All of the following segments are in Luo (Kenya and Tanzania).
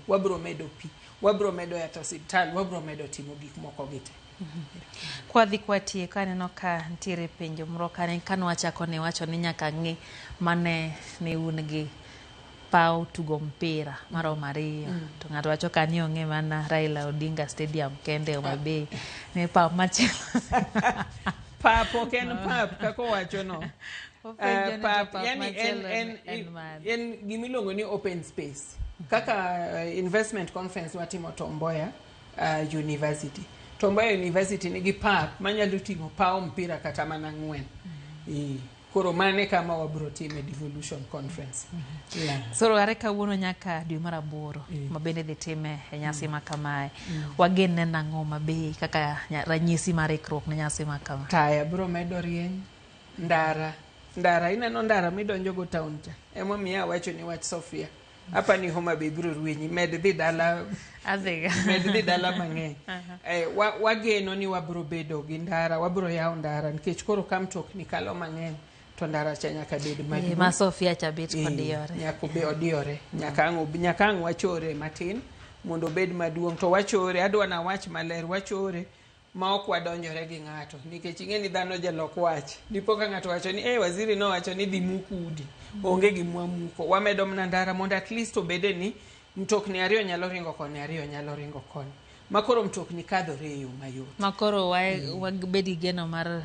wabro medo pi, wabro medo yath osiptal, wabro medo timo gik moko gite. Kwa dhi kwa tie kaneno ka ntiere penjo moro kane wachako ne wacho ni nyaka ng'i mane ni un gi pau tugo mpira mar Omariyo to ng'ato wacho ka ni ong'e mana Raila Odinga Stadium kende Homa Bay ne pau machielo. Pap ok en pap kaka wacho no. Pap yani en gimiluongo ni open space. Kaka investment conference watimo Tom Mboya University. Tom Mboya University nigi pap manyalo ting'o pau mpira kata mana 4. Koro mane kama wabro time devolution conference. Soro are kawuono nyaka dwe mar 8 mabende dhi time e nyasi ma kamae. Wagen ne nang'o mabe kaka ranyisi mar ikruok ne nyasi ma kama. Taya bro medo rieny, ndara ineno ndara midonjo go town cha. Emo miya wacho ni wach Sofia. Hapa ni Homa Bay bro ruenyi med dhi dala Aziga. med dhi dala mang'eny. Wageno ni wabro bedo gi ndara, wabro yawo ndara nikech koro ka mtokni kalo mang'eny to ndara cha nyaka bed maduong'. Ma Sofia cha bet kodiyore. Nyaka be odiyore. Nyaka ang' wachore matin mondo bed maduong' to wachore adwa na wach maler wachore ma ok wadonjore gi ng'ato nikech ing'e ni dhano jalok wach. Dipo ka ng'ato wacho ni waziri no wacho ni dhi mukudi. Onge gi mwamuko. Wamedo mna ndara mondo at least obede ni mtokni ariyo nyalo ringo koni, ariyo nyalo ringo koni. Makoro mtokni kadhore e yo mayot. Makoro wabedi geno mar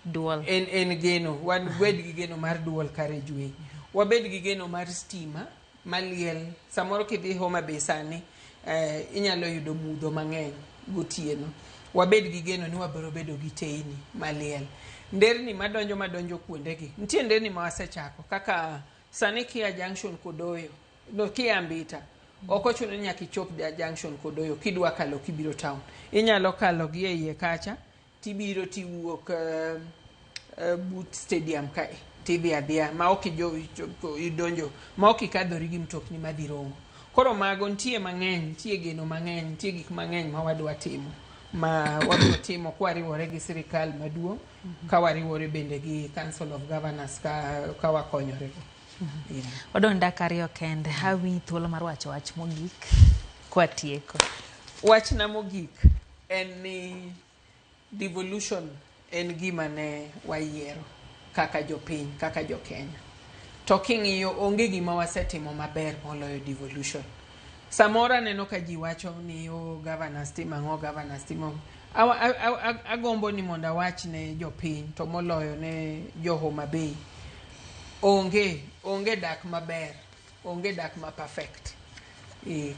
dual. En geno, wabed gi geno mar dual carriageway. Wabed gi geno mar stima maliel. Samoro kidhi Homa Bay sani inyalo yudo mudho mang'eny gotieno. Wabed gi geno ni wabro bedo gi teyni maliel. Nderni madonjo kuondegi. Nitie nderni ma wasechako kaka sani Kia Junction Kodoyo, Kia Mbita. Ok ochuno ni nyaka ichop Junction Kodoyo kidwa kalo kibiro town. Inyalo kalo gi e iye kacha tibiro tiwuok but stadium kae tidhi adhia ma ok idonjo ma ok ikadhori gi mtokni madhi romo. Koro mago nitie mang'eny, nitie geno mang'eny, nitie gik mang'eny ma wadwa timo. Ma wabro timo kwariwore gi sirikal maduong' ka wariwore bende gi Council of Governors ka wakonyore go. Wadong' dakika 2 kende. Hawi thuolo mar wacho wach mogik kwa tieko. Wach na mogik en ni devolution en gima ne wayiero kaka jopiny, kaka jo Kenya. To king'iyo onge gima wasetimo maber moloyo devolution. Samora neno ka ji wacho ni governors timo. Agombo ni mondo awach ne jopiny to moloyo ne jo Homa Bay. Onge dak maber, onge dak ma perfect.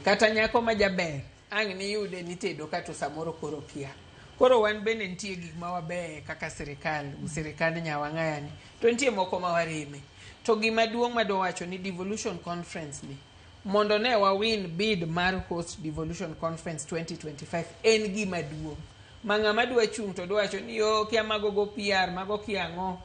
Kata nyako ma jaber, ang' ni yude ni tedo kato samoro koro kia. Koro wan bende nitie gik ma wabe kaka sirikal nyawang'ayani. To nitie moko ma warime. To gima duong' madwa wacho ni devolution conference ni mondo ne wawin bid mar host devolution conference 2025 en gima duong'. Ma ng'ama dwa chung' to dwa wacho ni kia mago go PR mago kia ng'o.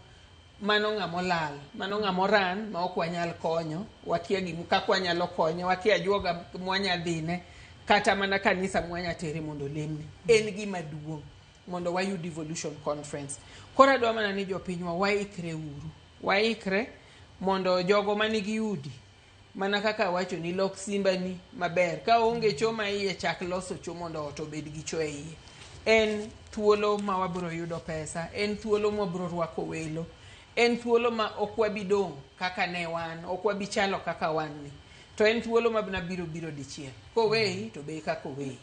Mano ng'amo lal, mano ng'amo ran ma ok wanyal konyo, wakia gimu kaka wanyalo konyo, wakia juoga mwanya dhine, kata mana kanisa mwanya tere mondo lemne. En gima duong' mondo wayud devolution conference. Kora dwa mana ni jopinywa waikre uru. Waikre mondo jogo manigi yudi mana kaka wacho ni lok simba ni maber. Ka onge choma iye chak loso chomo mondo oto bed gi cho iye. En thuolo ma wabro yudo pesa, en thuolo ma wabro rwako welo. En thuolo ma ok wabidong' kaka ne wan, ok wabichalo kaka wan ni. To en thuolo ma biro dichiel. Kowei to be kaka owei.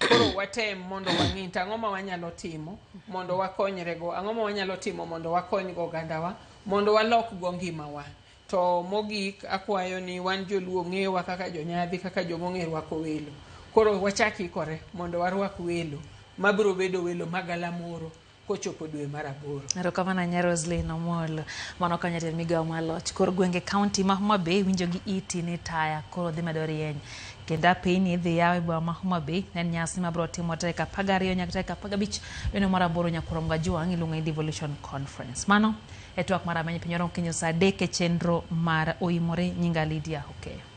Koro watem mondo wang'e ang'o ma wanyalo timo mondo wakonyrego, ang'o ma wanyalo timo mondo wakonygo ogandawa, mondo walok go ngimawa. To mogik akwayo ni wan joluo ng'ewa kaka jonyadhi, kaka jomong'e rwako welo. Koro wachak ikore mondo warwak welo mabiro bedo welo magalamoro kochopo dwe mar 8. Erokamano Roselyn Omolo. Mano kanyo jatend migawo mar loch kor gwenge kaunti ma Homa Bay winjo gi iti ni taya koro dhi medo rieny. Kendo apeyni idhi yaw e boma ma Homa Bay en nyasi mabiro timore tarik 12 nyaka tarik 15 dwe mar 8 nyaka kurom gajwang' iluongo ni devolution conference. Mano e twak mar ameny piny orom kinyo saa 3 e chenro mar oimore nyinga Lydia Okeyo.